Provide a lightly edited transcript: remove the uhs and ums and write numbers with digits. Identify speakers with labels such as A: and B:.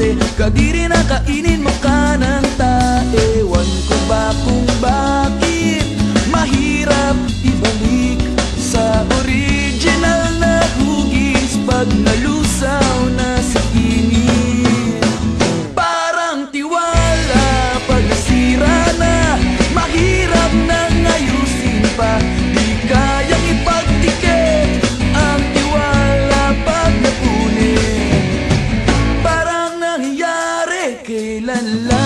A: parte, kadiri na kainin mo ka ng tae. Ewan ko ba kung bakit mahirap ibalik sa original na hugis pag nalusaw na sa init. Parang tiwala pag nasira na, mahirap nang ayusin pa. Di kayang ipagtikit ang tiwala pag napunit. Parang nangyari kailan lang